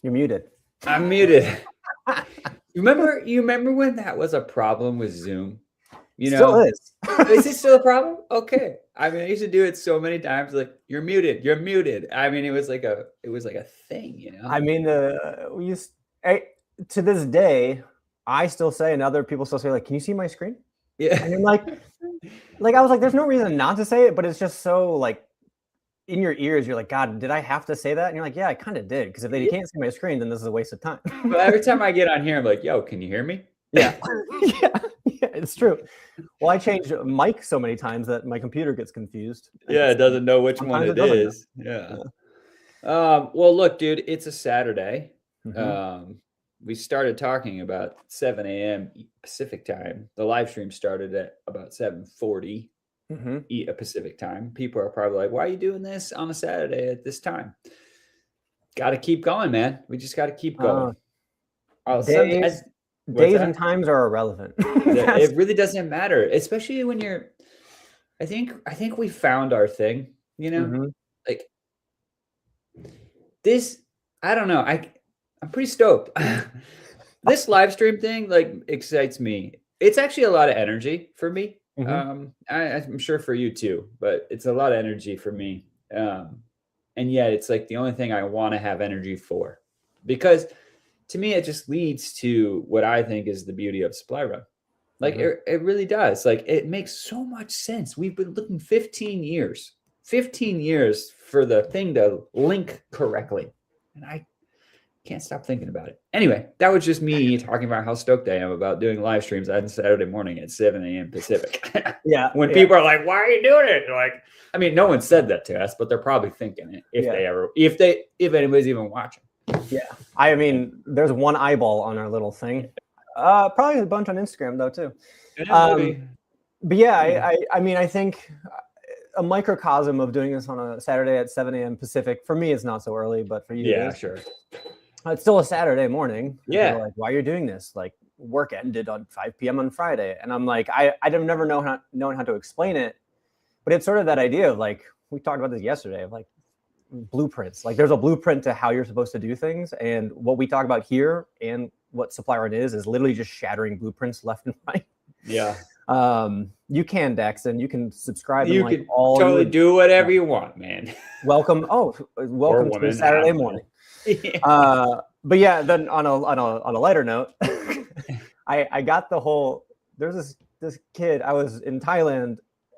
You're muted. I'm muted. You remember when that was a problem with Zoom? You Still know, is. is it still a problem? Okay. I mean, I used to do it so many times. Like, you're muted. You're muted. I mean, it was like a thing. You know. I mean, we used to this day, I still say, and other people still say, like, "Can you see my screen?" Yeah. And I'm like I was like, "There's no reason not to say it," but it's just so like in your ears. You're like, "God, did I have to say that?" And you're like, "Yeah, I kind of did," because if they can't see my screen, then this is a waste of time. But every time I get on here, I'm like, "Yo, can you hear me?" Yeah, yeah, it's true. Well, I changed mic so many times that my computer gets confused. Yeah, it doesn't know which one Sometimes it it doesn't know. is. Yeah. Well, look, dude, it's a Saturday. Mm-hmm. Um, we started talking about 7 a.m. Pacific time. The live stream started at about 7:40 Mm-hmm. Pacific time. People are probably like, "Why are you doing this on a Saturday at this time?" Got to keep going, man. We just got to keep going. Days, What's days and that? times are irrelevant. It really doesn't matter, especially when you're. I think we found our thing. Mm-hmm. Like this. I don't know. I'm pretty stoked. This live stream thing like excites me. It's actually a lot of energy for me. Mm-hmm. I'm sure for you too, but it's a lot of energy for me. And yet it's like the only thing I want to have energy for, because to me it just leads to what I think is the beauty of supply run. Like it really does. Like it makes so much sense. We've been looking 15 years for the thing to link correctly, and I can't stop thinking about it. Anyway, that was just me talking about how stoked I am about doing live streams on Saturday morning at 7 a.m. Pacific. Yeah. When people are like, "Why are you doing it?" Like, I mean, no one said that to us, but they're probably thinking it if anybody's even watching. Yeah. I mean, there's one eyeball on our little thing. Probably a bunch on Instagram though too. But yeah, I mean, I think a microcosm of doing this on a Saturday at 7 a.m. Pacific, for me, it's not so early, but for you, Yeah, it is. sure. It's still a Saturday morning. Yeah. Like, why are you doing this? Like, work ended on 5 p.m. on Friday. And I'm like, I've never known how to explain it. But it's sort of that idea of like, we talked about this yesterday, of like blueprints. Like, there's a blueprint to how you're supposed to do things. And what we talk about here and what Supply Run is literally just shattering blueprints left and right. Yeah. You can, Daxton. You can subscribe. You and like can all totally do whatever you want, man. Welcome. Oh, welcome to women, Saturday morning. Yeah. But yeah, then on a lighter note, I got the whole. There's this kid. I was in Thailand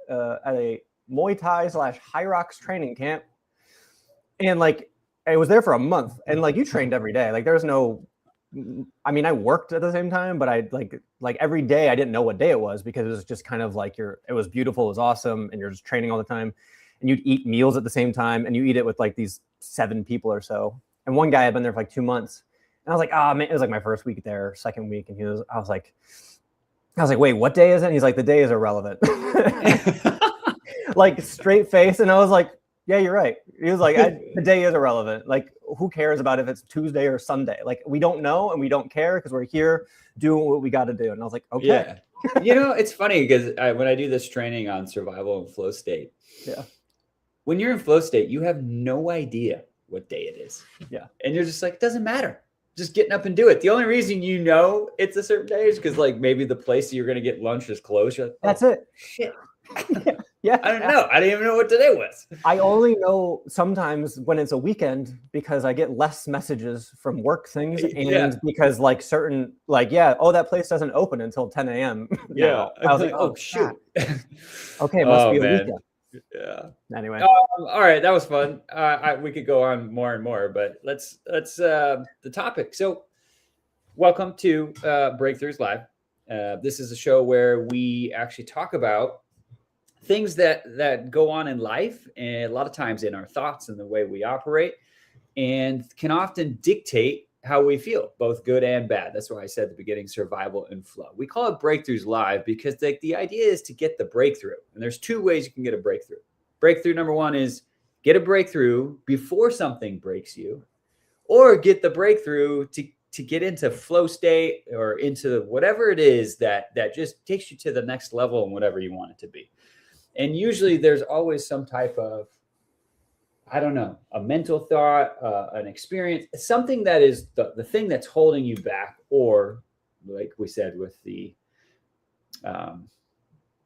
at a Muay Thai / High Rocks training camp, and like I was there for a month, and like you trained every day. Like there's no. I mean, I worked at the same time, but I like every day I didn't know what day it was because it was just kind of like it was beautiful, it was awesome, and you're just training all the time, and you'd eat meals at the same time, and you eat it with like these 7 people or so. And one guy had been there for like 2 months, and I was like, oh man, it was like my first week there, second week, and I was like, wait, what day is it? And he's like, the day is irrelevant, like straight face, and I was like, yeah, you're right. He was like, the day is irrelevant. Like, who cares about if it's Tuesday or Sunday? Like, we don't know and we don't care because we're here doing what we got to do. And I was like, okay. Yeah. It's funny because when I do this training on survival and flow state, when you're in flow state, you have no idea what day it is. Yeah. And you're just like, it doesn't matter. Just getting up and do it. The only reason you know it's a certain day is because like maybe the place you're going to get lunch is closed. You're like, that's it. Shit. Yeah. I don't know. I didn't even know what today was. I only know sometimes when it's a weekend because I get less messages from work things and because like certain that place doesn't open until 10 a.m. Yeah. I was like, oh shoot. Okay, it must be a weekend. Yeah. Anyway. All right, that was fun. We could go on more and more, but let's the topic. So, welcome to Breakthroughs Live. This is a show where we actually talk about things that go on in life, and a lot of times in our thoughts and the way we operate, and can often dictate how we feel, both good and bad. That's why I said at the beginning, survival and flow. We call it Breakthroughs Live because the idea is to get the breakthrough. And there's 2 ways you can get a breakthrough. Breakthrough number 1 is get a breakthrough before something breaks you, or get the breakthrough to get into flow state or into whatever it is that just takes you to the next level and whatever you want it to be. And usually there's always some type of I don't know, a mental thought, an experience, something that is the thing that's holding you back, or like we said with the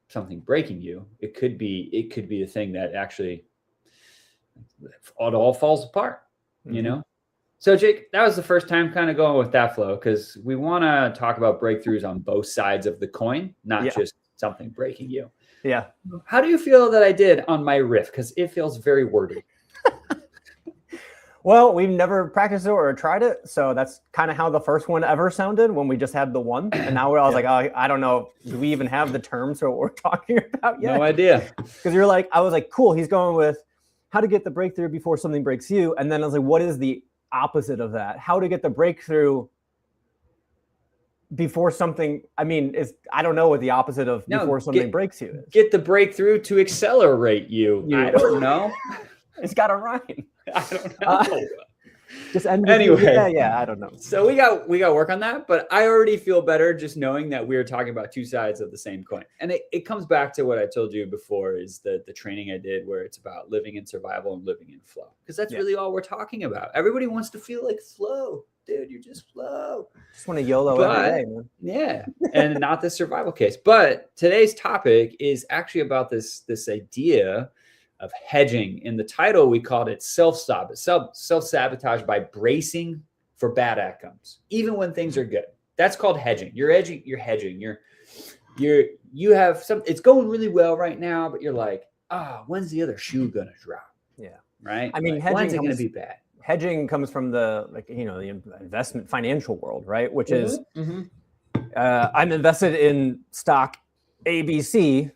something breaking you, it could be the thing that actually it all falls apart, you know? So Jake, that was the first time kind of going with that flow, because we want to talk about breakthroughs on both sides of the coin, not just something breaking you. Yeah. How do you feel that I did on my riff? Because it feels very wordy. Well, we've never practiced it or tried it, so that's kind of how the first one ever sounded when we just had the one. And now I was like, oh, I don't know, do we even have the terms for what we're talking about yet? No idea. Because I was like, cool, he's going with how to get the breakthrough before something breaks you. And then I was like, what is the opposite of that? How to get the breakthrough before something, I don't know what the opposite of before something breaks you is. Get the breakthrough to accelerate you. I don't know. It's got a rhyme. I don't know. Just end anyway. Yeah, I don't know. So we got work on that, but I already feel better just knowing that we're talking about two sides of the same coin. And it comes back to what I told you before, is the training I did where it's about living in survival and living in flow. Because that's really all we're talking about. Everybody wants to feel like flow. Dude, you're just flow. Just want to YOLO every day, man. Yeah, and not the survival case. But today's topic is actually about this idea of hedging. In the title, we called it self-sabotage by bracing for bad outcomes, even when things are good. That's called hedging. You're hedging. You have some, it's going really well right now, but you're like, when's the other shoe gonna drop? Yeah. Right. Hedging, when's it gonna be bad? Hedging comes from the investment financial world, right? Which is I'm invested in stock ABC,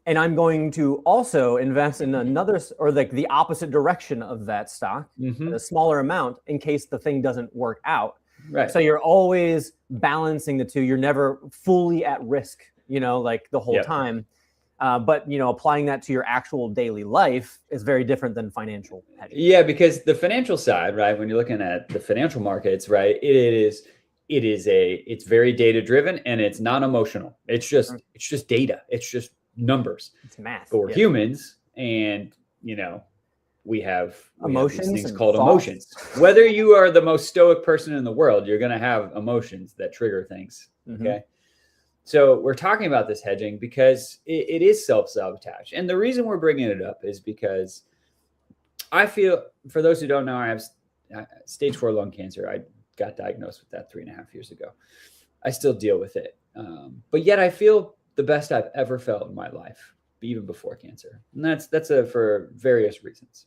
and I'm going to also invest in another, or the opposite direction of that stock, a smaller amount, in case the thing doesn't work out. Right. So you're always balancing the two. You're never fully at risk, the whole time. But applying that to your actual daily life is very different than financial hedging. Yeah, because the financial side, right? When you're looking at the financial markets, right, it's very data driven, and it's non-emotional. It's just data. It's just numbers. It's math. But we're humans, and we have emotions, these things called emotions. Whether you are the most stoic person in the world, you're going to have emotions that trigger things. Okay. So we're talking about this hedging because it is self-sabotage. And the reason we're bringing it up is because I feel, for those who don't know, I have stage 4 lung cancer. I got diagnosed with that 3.5 years ago. I still deal with it. But yet I feel the best I've ever felt in my life, even before cancer. And that's for various reasons.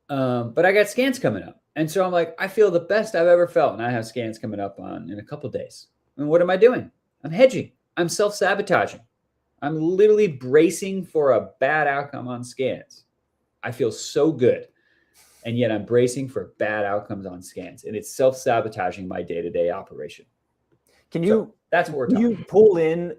But I got scans coming up. And so I'm like, I feel the best I've ever felt. And I have scans coming up in a couple of days. And what am I doing? I'm hedging. I'm self-sabotaging. I'm literally bracing for a bad outcome on scans. I feel so good. And yet I'm bracing for bad outcomes on scans. And it's self-sabotaging my day-to-day operation. That's what we're talking about. You pull in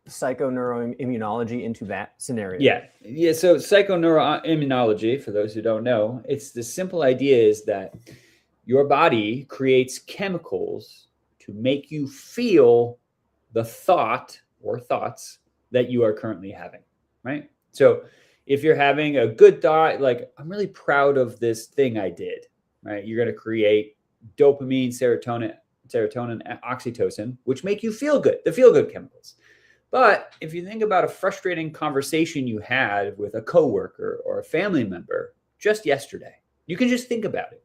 psychoneuroimmunology into that scenario? Yeah. So psychoneuroimmunology, for those who don't know, it's the simple idea is that your body creates chemicals to make you feel the thought or thoughts that you are currently having, right? So if you're having a good thought, like, I'm really proud of this thing I did, right? You're going to create dopamine, serotonin, and oxytocin, which make you feel good, the feel-good chemicals. But if you think about a frustrating conversation you had with a coworker or a family member just yesterday, you can just think about it.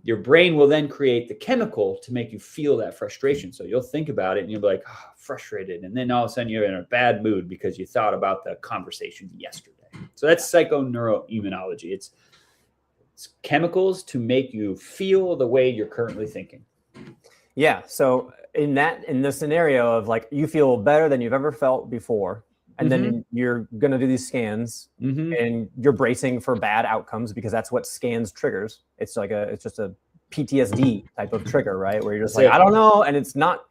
Your brain will then create the chemical to make you feel that frustration. So you'll think about it and you'll be like, frustrated. And then all of a sudden you're in a bad mood because you thought about the conversation yesterday. So that's psychoneuroimmunology. It's chemicals to make you feel the way you're currently thinking. Yeah. So in this scenario of like, you feel better than you've ever felt before, and then you're going to do these scans and you're bracing for bad outcomes because that's what scans triggers. It's just a PTSD type of trigger, right? Where you're just like, I don't know. And it's not,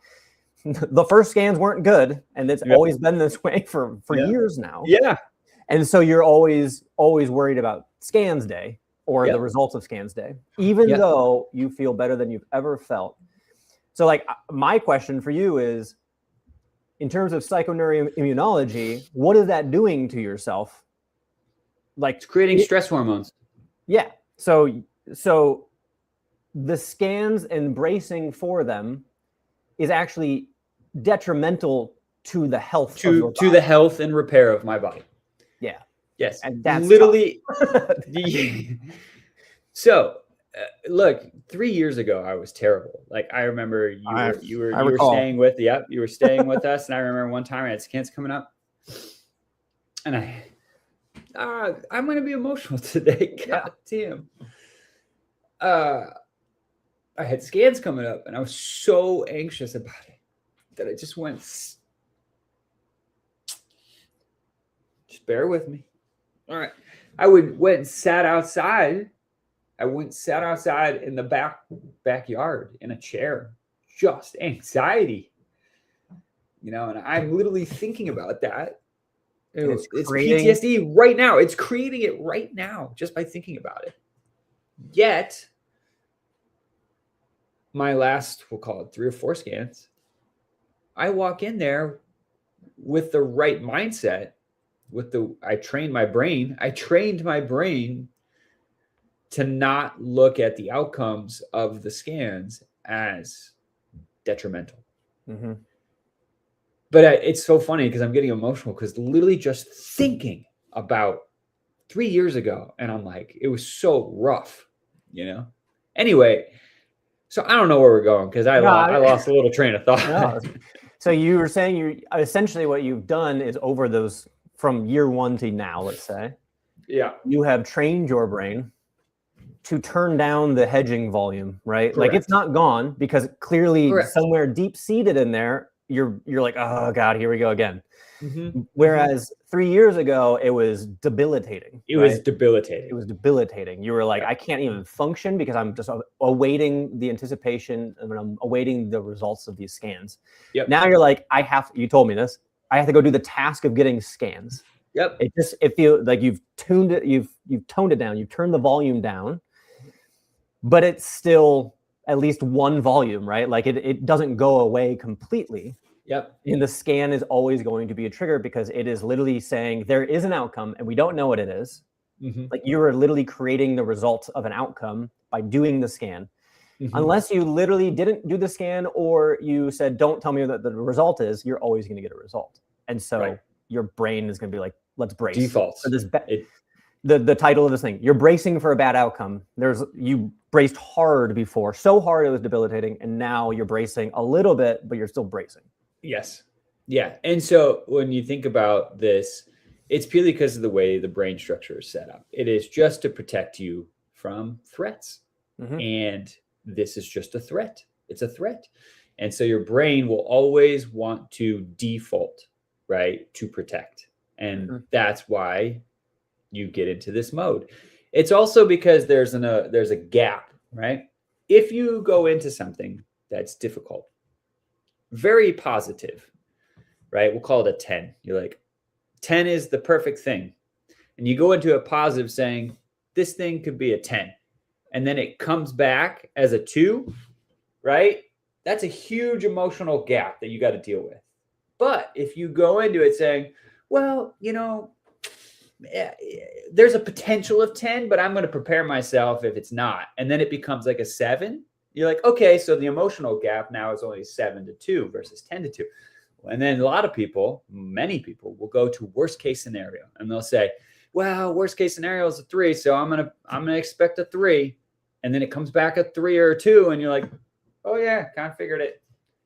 the first scans weren't good. And it's always been this way for years now. Yeah. And so you're always worried about scans day or the results of scans day, even though you feel better than you've ever felt. So like, my question for you is, in terms of psychoneuroimmunology, what is that doing to yourself like It's creating stress hormones. Yeah. So the scans and bracing for them is actually detrimental to the health of your to body. the health and repair of my body. Yeah. Yes. And that's literally. So, look, 3 years ago, I was terrible. Like, I remember you were staying with, you were staying with us. And I remember one time I had scans coming up and I'm going to be emotional today. God damn. I had scans coming up and I was so anxious about it that I just went, just bear with me. All right. I went and sat outside. I went and sat outside in the backyard in a chair, just anxiety, and I'm literally thinking about that. It's PTSD right now. It's creating it right now just by thinking about it. Yet, my last, we'll call it 3 or 4 scans, I walk in there with the right mindset. I trained my brain to not look at the outcomes of the scans as detrimental. Mm-hmm. But it's so funny because I'm getting emotional because literally just thinking about 3 years ago, and I'm like, it was so rough, Anyway, so I don't know where we're going because I lost a little train of thought. No. So you were saying you essentially what you've done is over those from year 1 to now, let's say. Yeah. You have trained your brain to turn down the hedging volume, right? Correct. Like it's not gone because clearly Correct. somewhere deep seated in there, you're like, oh God, here we go again. Mm-hmm. Whereas 3 years ago, it was debilitating. It was debilitating. You were like, I can't even function because I'm just awaiting the anticipation and I'm awaiting the results of these scans. Yep. Now you're like, you told me this, I have to go do the task of getting scans. Yep. It feels like you've toned it down, you've turned the volume down, but it's still at least one volume, right? Like it doesn't go away completely. Yep. And the scan is always going to be a trigger because it is literally saying there is an outcome and we don't know what it is. Mm-hmm. Like you are literally creating the results of an outcome by doing the scan. Mm-hmm. Unless you literally didn't do the scan or you said, don't tell me what the result is, you're always going to get a result. And so your brain is going to be like, let's brace. Defaults. For this the title of this thing, you're bracing for a bad outcome. You braced hard before, so hard it was debilitating. And now you're bracing a little bit, but you're still bracing. Yes. Yeah. And so when you think about this, it's purely because of the way the brain structure is set up. It is just to protect you from threats. Mm-hmm. And this is just a threat. It's a threat. And so your brain will always want to default, right, to protect. And that's why you get into this mode. It's also because there's a gap, right? If you go into something that's difficult, very positive, right? We'll call it a 10. You're like, 10 is the perfect thing. And you go into a positive saying, this thing could be a 10. And then it comes back as a 2, right? That's a huge emotional gap that you got to deal with. But if you go into it saying, well, there's a potential of 10, but I'm going to prepare myself if it's not. And then it becomes like a 7. You're like, okay, so the emotional gap now is only 7 to 2 versus 10 to 2. And then many people will go to worst case scenario and they'll say, well, worst case scenario is a 3. So I'm going to expect a 3. And then it comes back a 3 or a 2. And you're like, oh yeah, kind of figured it.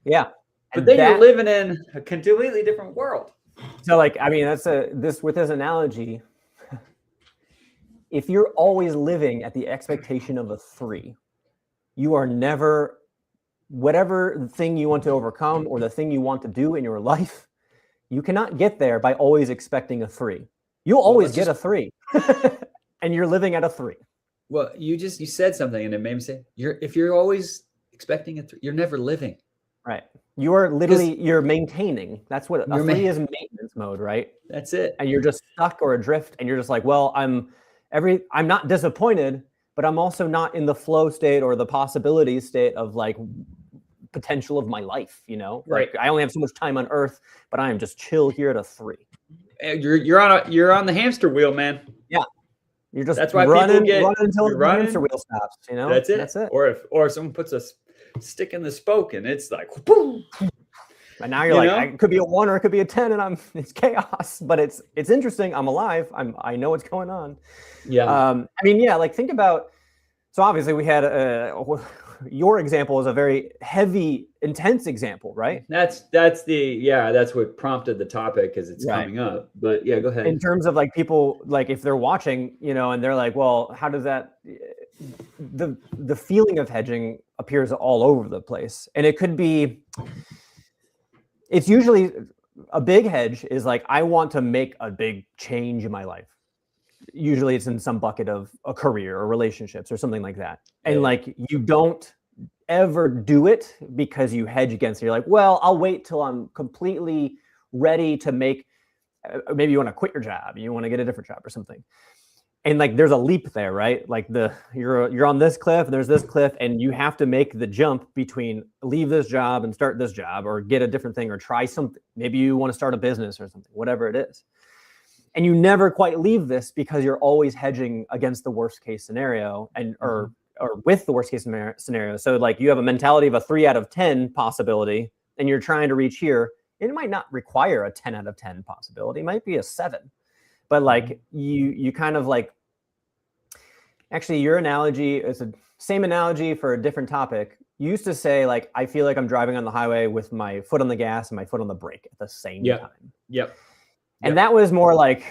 Yeah. But then you're living in a completely different world. So like, I mean, with this analogy, if you're always living at the expectation of a 3, you are never, whatever thing you want to overcome or the thing you want to do in your life, you cannot get there by always expecting a 3. You'll always get a 3 and you're living at a 3. Well, you said something and it made me say, if you're always expecting a 3, you're never living. Right. You are literally, you're maintaining. That's what a 3 is, maintenance mode, right? That's it. And you're just stuck or adrift and you're just like, well, I'm not disappointed, but I'm also not in the flow state or the possibility state of like potential of my life, Right. Like I only have so much time on earth, but I am just chill here at a 3. You're on the hamster wheel, man. Yeah. You're just That's why people get running until the running. hamster wheel stops. You know, That's it. That's it. Or someone puts a stick in the spoke and it's like, boom. And now you're like, it could be a 1 or it could be a 10, and it's chaos. But it's interesting. I'm alive. I know what's going on. Yeah. I mean, yeah. Like think about. So obviously we had your example is a very heavy, intense example, right? That's what prompted the topic because it's coming up. But yeah, go ahead. In terms of like people, like if they're watching, you know, and they're like, well, how does that? The feeling of hedging appears all over the place, and it could be. It's usually a big hedge is like, I want to make a big change in my life. Usually it's in some bucket of a career or relationships or something like that. And like, you don't ever do it because you hedge against it. You're like, well, I'll wait till I'm completely ready to make, maybe you want to quit your job. You want to get a different job or something. And like, there's a leap there, right? Like you're on this cliff, there's this cliff, and you have to make the jump between leave this job and start this job, or get a different thing, or try something. Maybe you want to start a business or something, whatever it is. And you never quite leave this because you're always hedging against the worst case scenario, and or with the worst case scenario. So like you have a mentality of a 3 out of 10 possibility, and you're trying to reach here. It might not require a 10 out of 10 possibility. It might be a 7. But like you kind of like, actually your analogy is the same analogy for a different topic. You used to say like, I feel like I'm driving on the highway with my foot on the gas and my foot on the brake at the same time. Yep. And that was more like,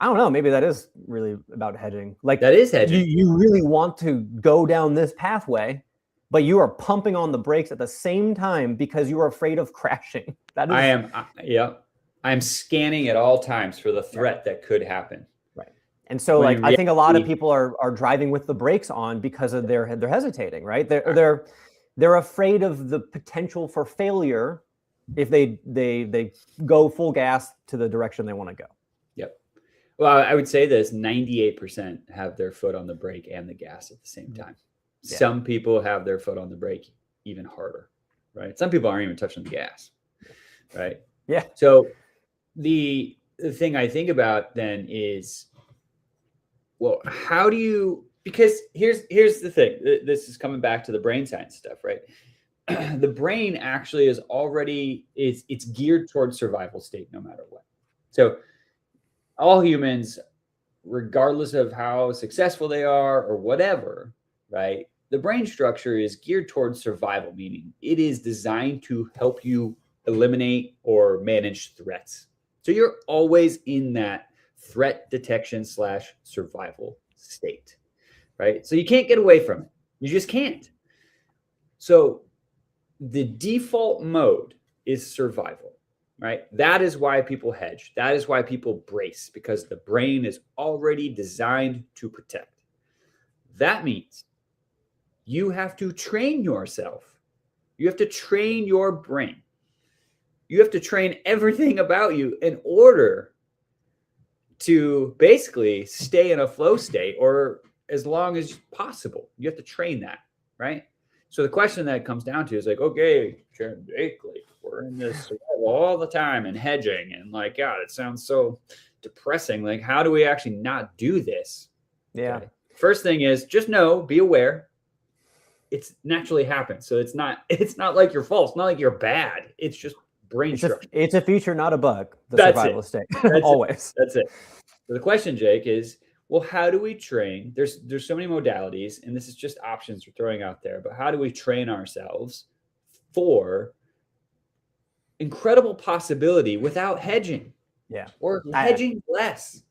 I don't know, maybe that is really about hedging. Like that is hedging. You really want to go down this pathway, but you are pumping on the brakes at the same time because you are afraid of crashing. That is, I'm scanning at all times for the threat that could happen. Right. And so like, I think a lot of people are driving with the brakes on because of they're hesitating, right? They're afraid of the potential for failure if they go full gas to the direction they want to go. Yep. Well, I would say this, 98% have their foot on the brake and the gas at the same time. Yeah. Some people have their foot on the brake even harder, right? Some people aren't even touching the gas, right? Yeah. So the thing I think about then is, well, how do you, because here's the thing, this is coming back to the brain science stuff, right? The brain actually is already, it's geared towards survival state no matter what. So all humans, regardless of how successful they are or whatever, right? The brain structure is geared towards survival, meaning it is designed to help you eliminate or manage threats. So you're always in that threat detection / survival state, right? So you can't get away from it. You just can't. So the default mode is survival, right? That is why people hedge. That is why people brace, because the brain is already designed to protect. That means you have to train yourself. You have to train your brain. You have to train everything about you in order to basically stay in a flow state, or as long as possible. You have to train that, right? So the question that comes down to is like, okay, Jake, like we're in this survival all the time and hedging, and like, God, it sounds so depressing. Like, how do we actually not do this? Yeah. Okay. First thing is just know, be aware. It's naturally happens. So it's not like you're false, not like you're bad. It's just brain structure. It's a feature, not a bug. The survival state. Always. That's it. So the question, Jake, is, well, how do we train? There's so many modalities, and this is just options we're throwing out there, but how do we train ourselves for incredible possibility without hedging? Yeah. Or hedging less.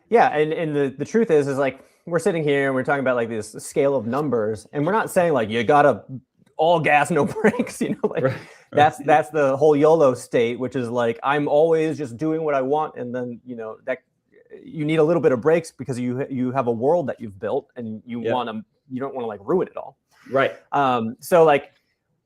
Yeah. And the truth is like, we're sitting here and we're talking about like this scale of numbers, and we're not saying like, you gotta all gas, no brakes, you know, like that's the whole YOLO state, which is like, I'm always just doing what I want. And then, you know, that you need a little bit of breaks because you have a world that you've built, and you don't want to like ruin it all. Right. So like,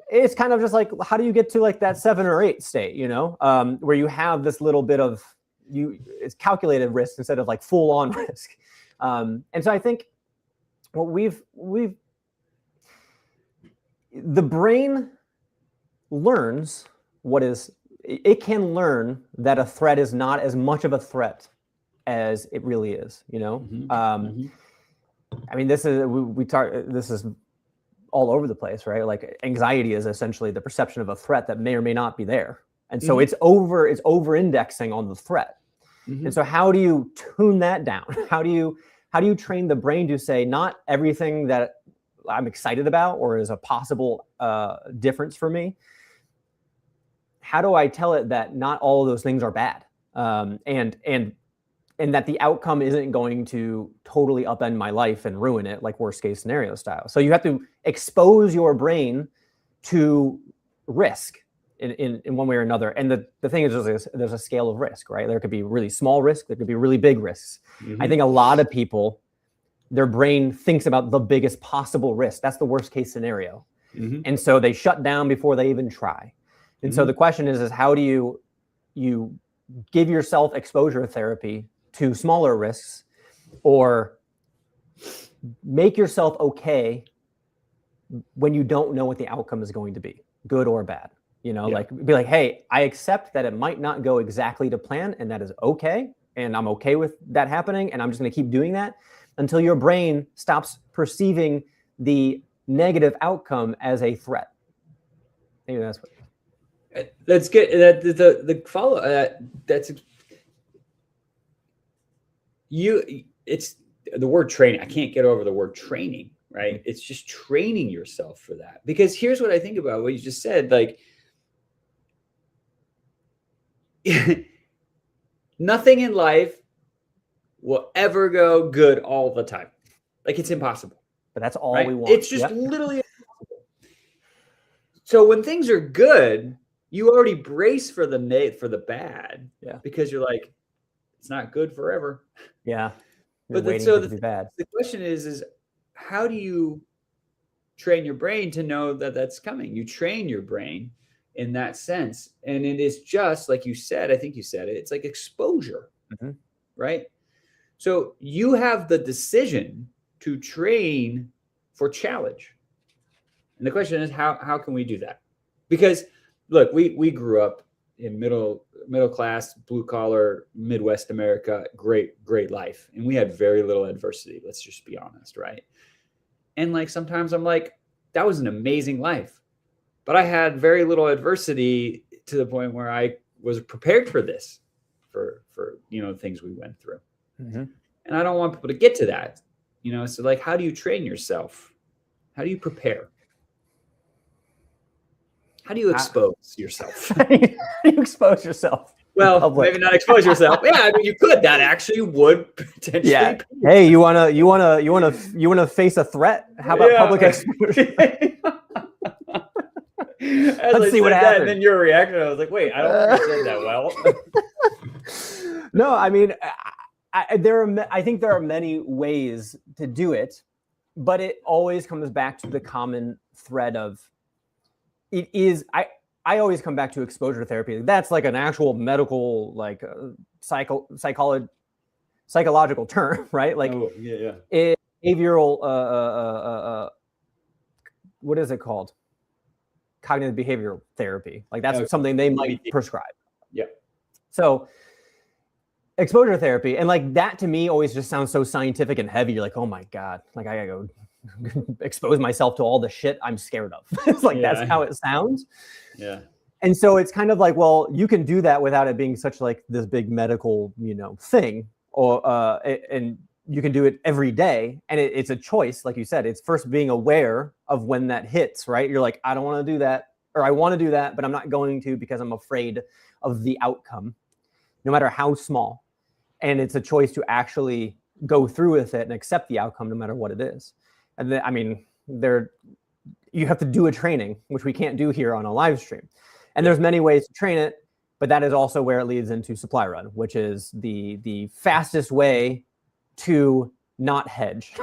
it's kind of just like, how do you get to like that 7 or 8 state, you know, where you have this little bit of it's calculated risk instead of like full on risk. And so I think what the brain learns it can learn that a threat is not as much of a threat as it really is, you know? Mhm. Mhm. I mean, this is all over the place, right? Like anxiety is essentially the perception of a threat that may or may not be there. And so Mhm. it's over indexing on the threat. And Mhm. so how do you tune that down? How do you train the brain to say not everything that I'm excited about or is a possible difference for me? How do I tell it that not all of those things are bad? And that the outcome isn't going to totally upend my life and ruin it, like worst case scenario style. So you have to expose your brain to risk in one way or another. And the thing is, there's a scale of risk, right? There could be really small risk, there could be really big risks. I think a lot of people, their brain thinks about the biggest possible risk. That's the worst case scenario. And so they shut down before they even try. And so the question is how do you give yourself exposure therapy to smaller risks, or make yourself okay when you don't know what the outcome is going to be, good or bad. You know, like be like, hey, I accept that it might not go exactly to plan, and that is okay. And I'm okay with that happening. And I'm just going to keep doing that until your brain stops perceiving the negative outcome as a threat. Maybe that's what. That's good. The follow that's it's the word training. I can't get over the word training, right? It's just training yourself for that. Because here's what I think about what you just said. Like, nothing in life will ever go good all the time. Like, it's impossible. But that's all right? we want. It's just literally impossible. So when things are good, you already brace for the bad. Yeah. Because you're like, it's not good forever. Yeah. But the question is how do you train your brain to know that that's coming? You train your brain in that sense. And it is just like you said, I think you said it, it's like exposure, right? So you have the decision to train for challenge. And the question is, how can we do that? Because look, we grew up in middle class, blue collar, Midwest America, great life. And we had very little adversity. Let's just be honest, right? And like sometimes I'm like, that was an amazing life. But I had very little adversity to the point where I was prepared for this, for things we went through. And I don't want people to get to that, so like, how do you train yourself? How do you prepare? How do you expose yourself? How do you expose yourself? Well, maybe not expose yourself. Yeah, I mean, you could. That actually would potentially. Yeah. Hey, you wanna face a threat? How about public exposure? Let's see what happens. And then your reaction, I was like, wait, I don't think you said that well. No, I mean, I think there are many ways to do it, but it always comes back to the common thread of it is. I always come back to exposure therapy. That's like an actual medical, like psychological term, right? Like behavioral. What is it called? Cognitive behavioral therapy. Like that's something they might prescribe. Yeah. So exposure therapy, and like that to me always just sounds so scientific and heavy. You're like, oh my God, like I gotta go expose myself to all the shit I'm scared of. It's like that's how it sounds. Yeah. And so it's kind of like, well, you can do that without it being such like this big medical, thing, or and you can do it every day. And it's a choice, like you said. It's first being aware of when that hits, right? You're like, I don't want to do that, or I want to do that, but I'm not going to because I'm afraid of the outcome, no matter how small. And it's a choice to actually go through with it and accept the outcome, no matter what it is. And then, I mean, you have to do a training, which we can't do here on a live stream. And there's many ways to train it, but that is also where it leads into supply run, which is the fastest way to not hedge.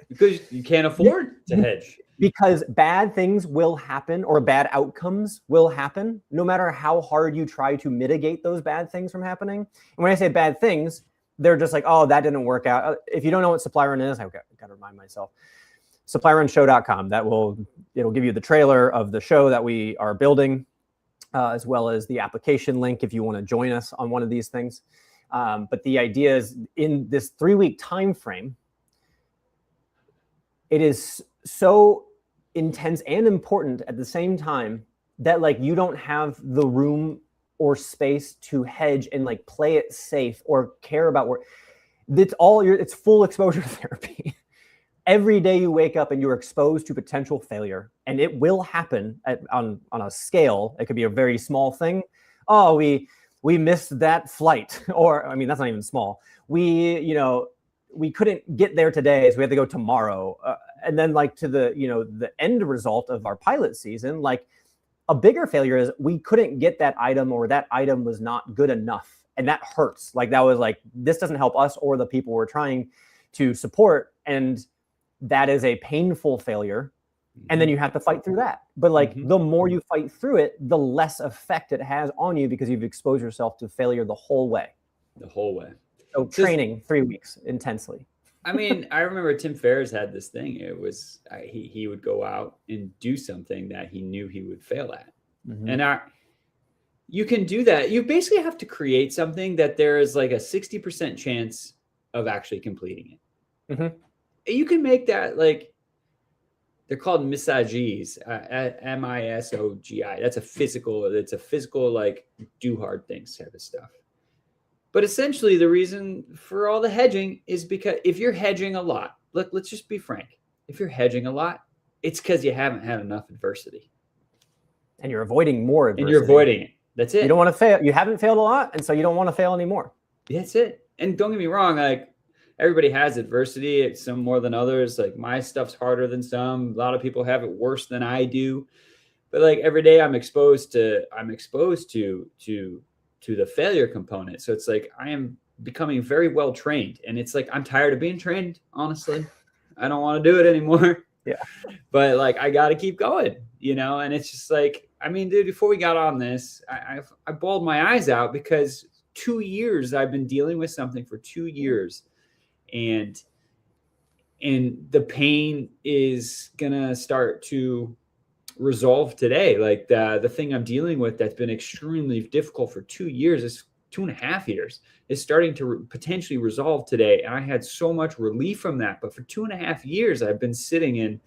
Because you can't afford to hedge. Because bad things will happen, or bad outcomes will happen, no matter how hard you try to mitigate those bad things from happening. And when I say bad things, they're just like, oh, that didn't work out. If you don't know what supply run is, I've got to remind myself. SupplyRunShow.com. It'll give you the trailer of the show that we are building, as well as the application link if you want to join us on one of these things. But the idea is in this 3-week time frame, it is so intense and important at the same time that like you don't have the room or space to hedge and like play it safe or care about where it's full exposure therapy. Every day you wake up and you're exposed to potential failure, and it will happen on a scale. It could be a very small thing. Oh, we missed that flight, or I mean, that's not even small. We couldn't get there today, so we have to go tomorrow. And then like to the end result of our pilot season, like a bigger failure is we couldn't get that item, or that item was not good enough. And that hurts. Like that was like, this doesn't help us or the people we're trying to support. And that is a painful failure. And then you have to fight through that. But like the more you fight through it, the less effect it has on you, because you've exposed yourself to failure the whole way. So training 3 weeks intensely. I mean, I remember Tim Ferriss had this thing. It was he would go out and do something that he knew he would fail at. And you can do that. You basically have to create something that there is like a 60% chance of actually completing it. You can make that, like, they're called misogies, MISOGI. It's a physical, like, do hard things type of stuff. But essentially, the reason for all the hedging is because if you're hedging a lot, let's just be frank. If you're hedging a lot, it's because you haven't had enough adversity. And you're avoiding more adversity. And you're avoiding it. That's it. You don't want to fail. You haven't failed a lot, and so you don't want to fail anymore. That's it. And don't get me wrong, like, everybody has adversity. It's some more than others. Like, my stuff's harder than some. A lot of people have it worse than I do. But like every day I'm exposed to the failure component. So it's like I am becoming very well trained. And it's like I'm tired of being trained, honestly. I don't want to do it anymore. Yeah. But like I gotta keep going, and it's just like, I mean, dude, before we got on this, I bawled my eyes out because 2 years I've been dealing with something for 2 years. And the pain is gonna start to resolve today. Like the thing I'm dealing with that's been extremely difficult for 2 years, is 2.5 years, is starting to potentially resolve today. And I had so much relief from that. But for 2.5 years, I've been sitting in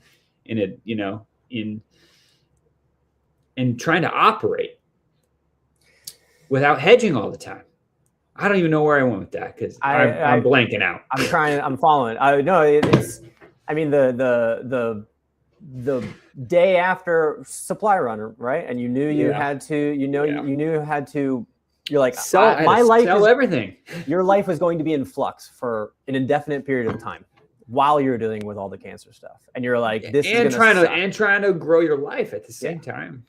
trying to operate without hedging all the time. I don't even know where I went with that because I'm blanking out. I'm following. I know it's. I mean the day after supply run, right? And you knew you had to. You knew you had to. You're like, my life is everything. Your life is going to be in flux for an indefinite period of time while you're dealing with all the cancer stuff, and you're like, this is trying to grow your life at the same time.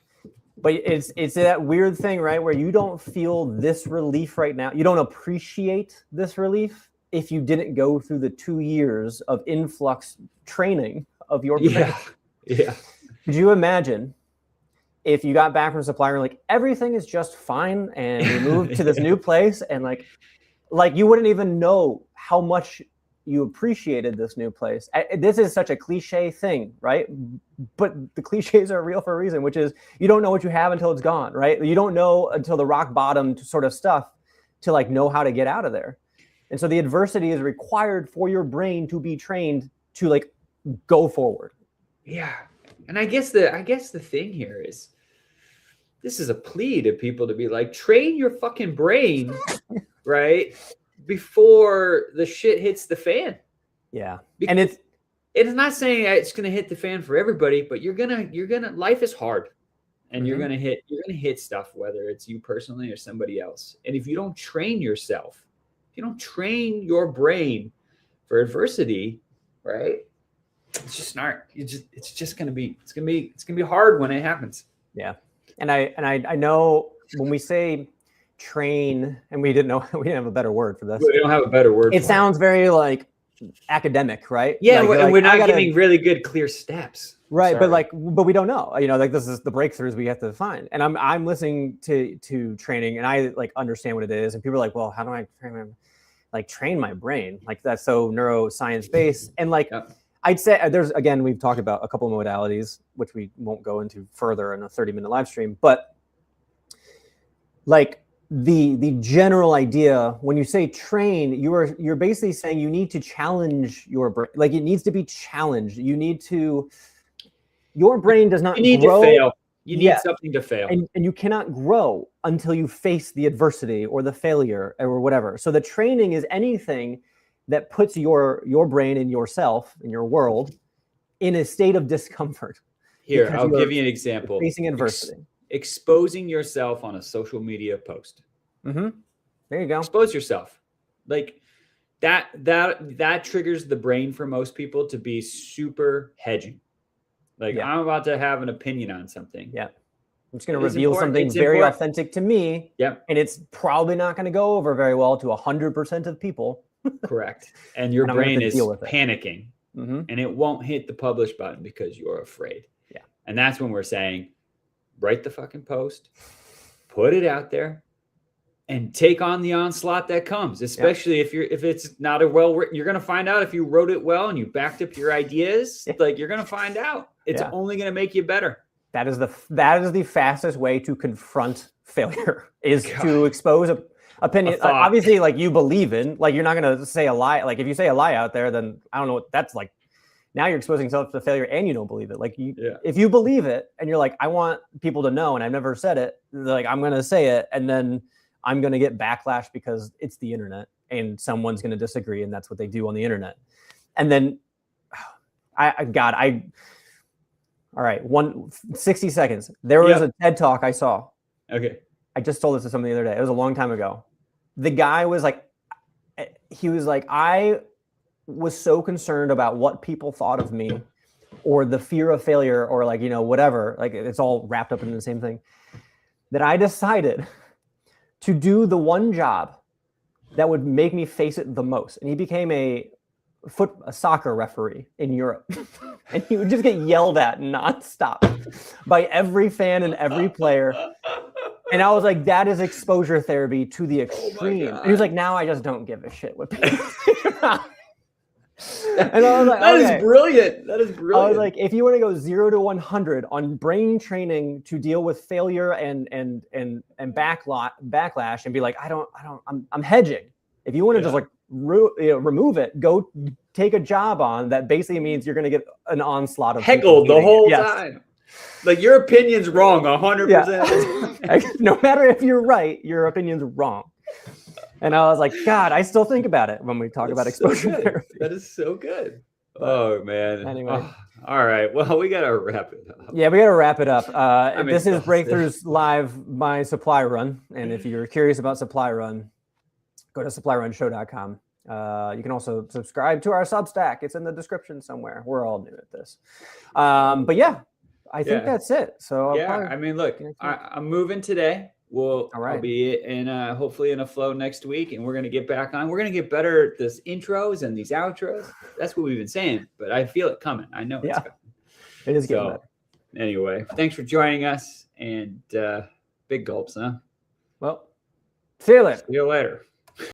But it's that weird thing, right, where you don't feel this relief right now. You don't appreciate this relief if you didn't go through the 2 years of influx training of your brain. Yeah. Could you imagine if you got back from supplier and like everything is just fine, and you moved to this new place, and like you wouldn't even know how much you appreciated this new place. This is such a cliche thing, right? But the cliches are real for a reason, which is you don't know what you have until it's gone, right? You don't know until the rock bottom sort of stuff to like know how to get out of there. And so the adversity is required for your brain to be trained to like go forward. Yeah. And I guess the thing here is, this is a plea to people to be like, train your fucking brain, right? Before the shit hits the fan. Yeah. And it's not saying it's going to hit the fan for everybody, but you're going to, life is hard, and you're going to hit stuff, whether it's you personally or somebody else. And if you don't train yourself, if you don't train your brain for adversity, right? It's just not, it's going to be hard when it happens. Yeah. And I know when we say train, and we didn't have a better word for this. We don't have a better word. It sounds very like academic, right? Yeah, and we're not giving really good, clear steps. Right, but we don't know. Like this is the breakthroughs we have to find. And I'm listening to training, and I like understand what it is. And people are like, well, how do I train my brain? Like that's so neuroscience based. And like I'd say we've talked about a couple of modalities, which we won't go into further in a 30-minute live stream, but like the general idea, when you say train, you're basically saying you need to challenge your brain. Like it needs to be challenged. You need to, your brain does not You need grow. to fail. You need Yeah. something to fail. And you cannot grow until you face the adversity or the failure or whatever. So the training is anything that puts your brain and yourself in your world in a state of discomfort. Here, because I'll you're give you an example. Facing adversity. Exposing yourself on a social media post. Mm-hmm. There you go. Expose yourself. Like that triggers the brain for most people to be super hedging. Like I'm about to have an opinion on something. Yeah. I'm just going to reveal something very authentic to me. Yeah. And it's probably not going to go over very well to 100% of people. Correct. And your brain is panicking. Mm-hmm. And it won't hit the publish button because you're afraid. Yeah. And that's when we're saying, write the fucking post, put it out there, and take on the onslaught that comes, especially if it's not a well written. You're going to find out if you wrote it well and you backed up your ideas. Like you're going to find out. It's only going to make you better. That is the fastest way to confront failure is to expose opinion. Obviously, like you believe in, like you're not going to say a lie. Like if you say a lie out there, then I don't know what that's like. Now you're exposing yourself to failure and you don't believe it. Like if you believe it and you're like, I want people to know, and I've never said it, like I'm going to say it. And then I'm going to get backlash because it's the internet and someone's going to disagree. And that's what they do on the internet. And then all right, 60 seconds. There was a TED Talk I saw. Okay. I just told this to someone the other day. It was a long time ago. The guy was like, I was so concerned about what people thought of me or the fear of failure or like, whatever, like it's all wrapped up in the same thing, that I decided to do the one job that would make me face it the most. And he became a soccer referee in Europe. And he would just get yelled at nonstop by every fan and every player. And I was like, that is exposure therapy to the extreme. And he was like, now I just don't give a shit what people think about. And I was like, that is brilliant. That is brilliant. I was like, if you want to go 0 to 100 on brain training to deal with failure and backlash and be like, I'm hedging. If you want to just like remove it, go take a job on that basically means you're going to get an onslaught of heckled the whole time. Like your opinion's wrong 100%. No matter if you're right, your opinion's wrong. And I was like, God, I still think about it when we talk about exposure therapy. That is so good. Oh, man. Anyway. Oh, all right. Well, we got to wrap it up. Yeah, we got to wrap it up. This is Breakthroughs Live, my supply run. And if you're curious about supply run, go to supplyrunshow.com. You can also subscribe to our Substack. It's in the description somewhere. We're all new at this. But yeah, I think that's it. So I mean, look, I'm moving today. I'll be in hopefully in a flow next week, and we're going to get back on. We're going to get better at this intros and these outros. That's what we've been saying, but I feel it coming. I know it's coming. It is getting better. Anyway, thanks for joining us, and big gulps, huh? Well, see you later. See you later.